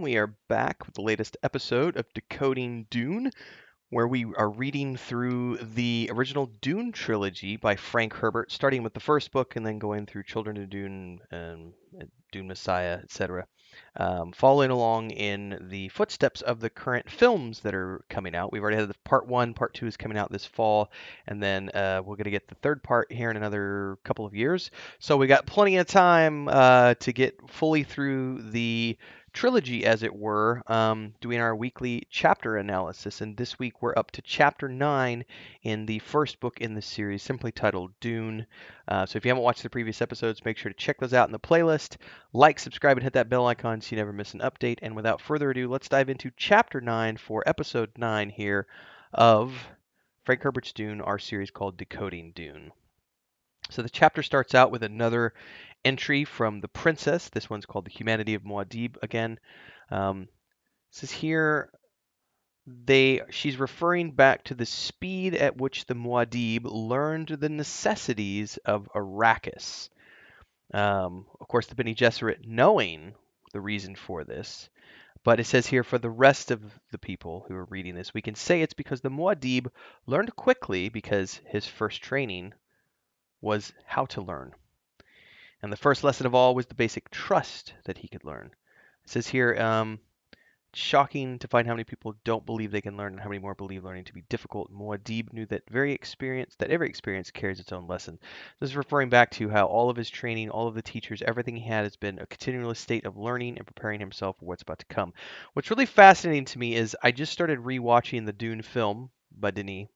We are back with the latest episode of Decoding Dune, where we are reading through the original Dune trilogy by Frank Herbert, starting with the first book and then going through Children of Dune and Dune Messiah, etc. Following along in the footsteps of the current films that are coming out. We've already had the part one, part two is coming out this fall, and then we're going to get the third part here in another couple of years. So we got plenty of time to get fully through the trilogy, as it were, doing our weekly chapter analysis. And this week we're up to chapter 9 in the first book in the series, simply titled Dune. So if you haven't watched the previous episodes, make sure to check those out in the playlist. Like, subscribe, and hit that bell icon so you never miss an update. And without further ado, let's dive into chapter 9 for episode 9 here of Frank Herbert's Dune, our series called Decoding Dune. So the chapter starts out with another entry from the princess. This one's called the Humanity of Modib again. Says here she's referring back to the speed at which the Muad'Dib learned the necessities of Arrakis. Of course, the Bene Gesserit knowing the reason for this, but it says here for the rest of the people who are reading this, we can say it's because the Muad'Dib learned quickly because his first training was how to learn. And the first lesson of all was the basic trust that he could learn. It says here, shocking to find how many people don't believe they can learn and how many more believe learning to be difficult. Muad'Dib knew that every experience carries its own lesson. This is referring back to how all of his training, all of the teachers, everything he had has been a continuous state of learning and preparing himself for what's about to come. What's really fascinating to me is I just started rewatching the Dune film by Denis,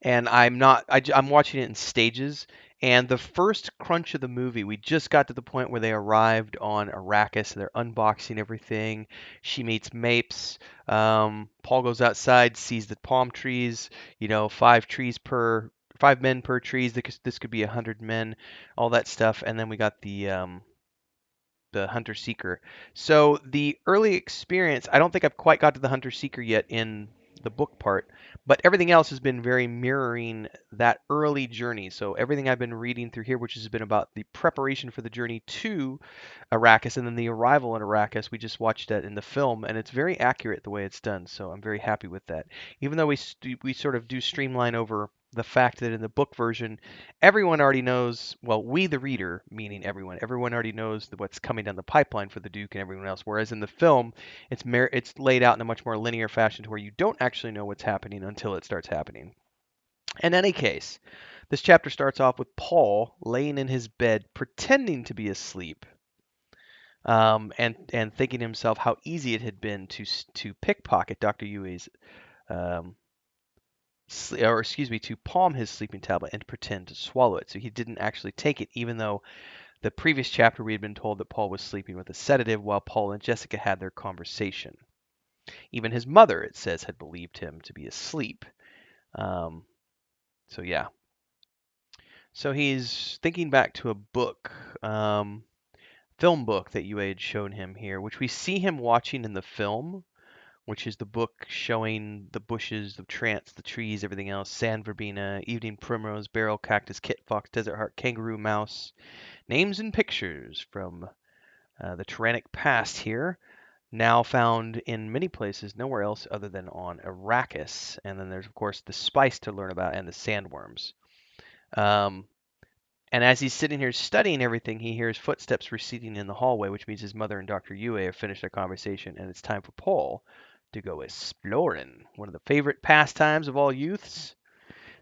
and I'm watching it in stages. And the first crunch of the movie, we just got to the point where they arrived on Arrakis. They're unboxing everything. She meets Mapes. Paul goes outside, sees the palm trees. Five men per trees. This could be 100 men. All that stuff. And then we got the hunter seeker. So the early experience, I don't think I've quite got to the hunter seeker yet in the book part, but everything else has been very mirroring that early journey. So everything I've been reading through here, which has been about the preparation for the journey to Arrakis and then the arrival in Arrakis, we just watched that in the film, and it's very accurate the way it's done. So I'm very happy with that. Even though we sort of do streamline over the fact that in the book version everyone already knows, well, we the reader, meaning everyone already knows what's coming down the pipeline for the Duke and everyone else. Whereas in the film, it's laid out in a much more linear fashion to where you don't actually know what's happening until it starts happening. In any case, this chapter starts off with Paul laying in his bed, pretending to be asleep, and thinking to himself how easy it had been to pickpocket Dr. Yueh's um, to palm his sleeping tablet and pretend to swallow it. So he didn't actually take it, even though the previous chapter we had been told that Paul was sleeping with a sedative while Paul and Jessica had their conversation. Even his mother, it says, had believed him to be asleep. Um, so yeah. So he's thinking back to a book, film book that Yueh had shown him here, which we see him watching in the film, which is the book showing the bushes, the trance, the trees, everything else, sand verbena, evening primrose, beryl cactus, kit fox, desert hart, kangaroo mouse, names and pictures from the Tyrannic past here, now found in many places, nowhere else other than on Arrakis. And then there's, of course, the spice to learn about and the sandworms. Um, and as he's sitting here studying everything, he hears footsteps receding in the hallway, which means his mother and Dr. Yueh have finished their conversation, and it's time for Paul to go exploring. One of the favorite pastimes of all youths.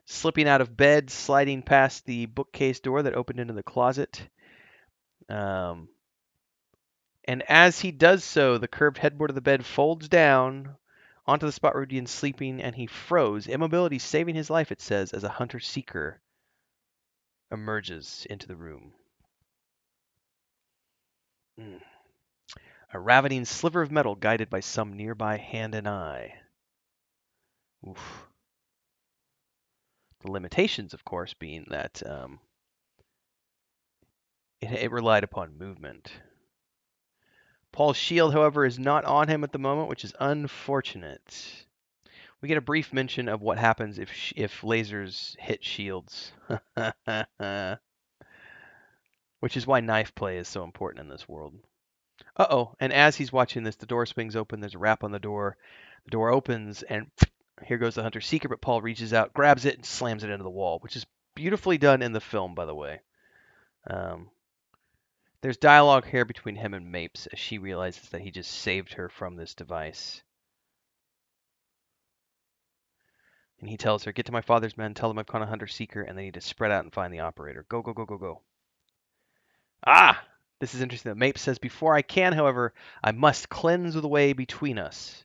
Slipping out of bed, sliding past the bookcase door that opened into the closet. Um, and as he does so, the curved headboard of the bed folds down onto the spot where he'd been sleeping, and he froze. Immobility saving his life, it says, as a hunter-seeker emerges into the room. Mm. A ravening sliver of metal guided by some nearby hand and eye. Oof. The limitations, of course, being that it relied upon movement. Paul's shield, however, is not on him at the moment, which is unfortunate. We get a brief mention of what happens if lasers hit shields, which is why knife play is so important in this world. Uh-oh. And as he's watching this, the door swings open. There's a rap on the door. The door opens, and here goes the hunter seeker. But Paul reaches out, grabs it, and slams it into the wall, which is beautifully done in the film, by the way. Um, there's dialogue here between him and Mapes as she realizes that he just saved her from this device. And he tells her, "Get to my father's men, tell them I've caught a hunter seeker, and they need to spread out and find the operator. Go, go, go, go, go." Ah! This is interesting. That Mapes says, "Before I can, however, I must cleanse the way between us.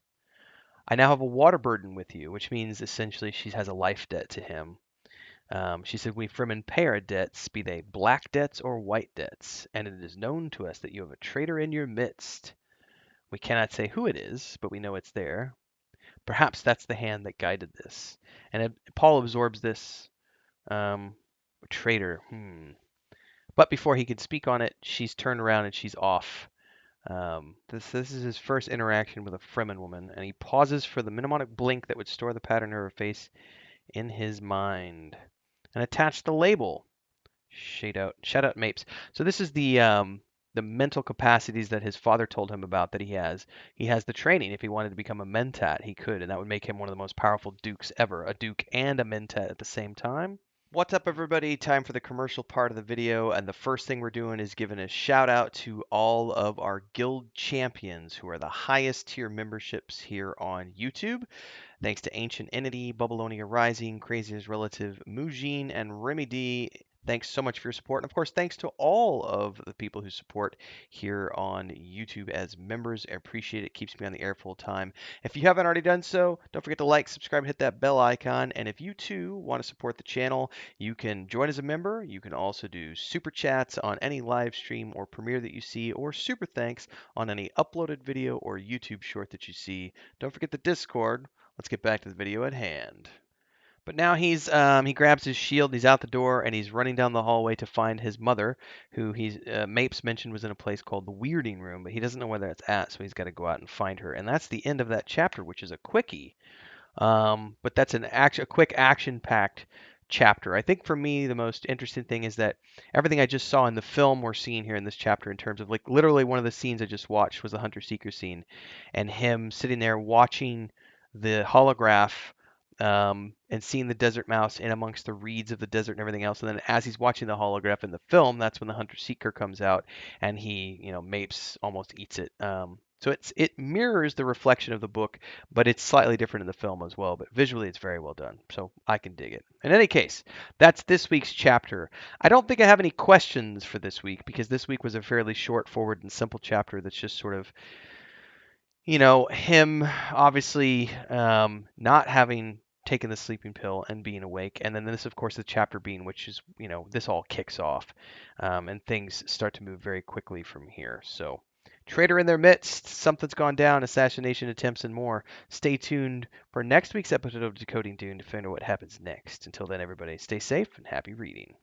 I now have a water burden with you," which means essentially she has a life debt to him. She said, "We Fremen pay our debts, be they black debts or white debts, and it is known to us that you have a traitor in your midst. We cannot say who it is, but we know it's there. Perhaps that's the hand that guided this." And Paul absorbs this. Traitor. But before he could speak on it, she's turned around and she's off. This is his first interaction with a Fremen woman, and he pauses for the mnemonic blink that would store the pattern of her face in his mind. And attach the label. Shout out Mapes. So this is the mental capacities that his father told him about that he has. He has the training. If he wanted to become a mentat, he could, and that would make him one of the most powerful dukes ever. A duke and a mentat at the same time. What's up, everybody? Time for the commercial part of the video, and the first thing we're doing is giving a shout out to all of our guild champions who are the highest tier memberships here on YouTube. Thanks to Ancient Entity, Babylonia Rising, Craziest Relative, Mujin, and Remy D. Thanks so much for your support. And of course, thanks to all of the people who support here on YouTube as members. I appreciate it. It keeps me on the air full time. If you haven't already done so, don't forget to like, subscribe, and hit that bell icon. And if you too want to support the channel, you can join as a member. You can also do super chats on any live stream or premiere that you see, or super thanks on any uploaded video or YouTube short that you see. Don't forget the Discord. Let's get back to the video at hand. But now he grabs his shield, he's out the door, and he's running down the hallway to find his mother, who Mapes mentioned was in a place called the Weirding Room, but he doesn't know where that's at, so he's got to go out and find her. And that's the end of that chapter, which is a quickie. But that's a quick action-packed chapter. I think for me the most interesting thing is that everything I just saw in the film we're seeing here in this chapter in terms of like literally one of the scenes I just watched was the Hunter Seeker scene, and him sitting there watching the holograph and seeing the desert mouse in amongst the reeds of the desert and everything else. And then as he's watching the holograph in the film, that's when the Hunter Seeker comes out and he, Mapes almost eats it. So it mirrors the reflection of the book, but it's slightly different in the film as well. But visually, it's very well done, so I can dig it. In any case, that's this week's chapter. I don't think I have any questions for this week because this week was a fairly short, forward, and simple chapter that's just sort of, him obviously not having taken the sleeping pill and being awake, and then this, of course, the chapter being, which is, this all kicks off, and things start to move very quickly from here. So. Traitor in their midst, something's gone down, assassination attempts, and more. Stay tuned for next week's episode of Decoding Dune to find out what happens next. Until then, everybody, stay safe and happy reading.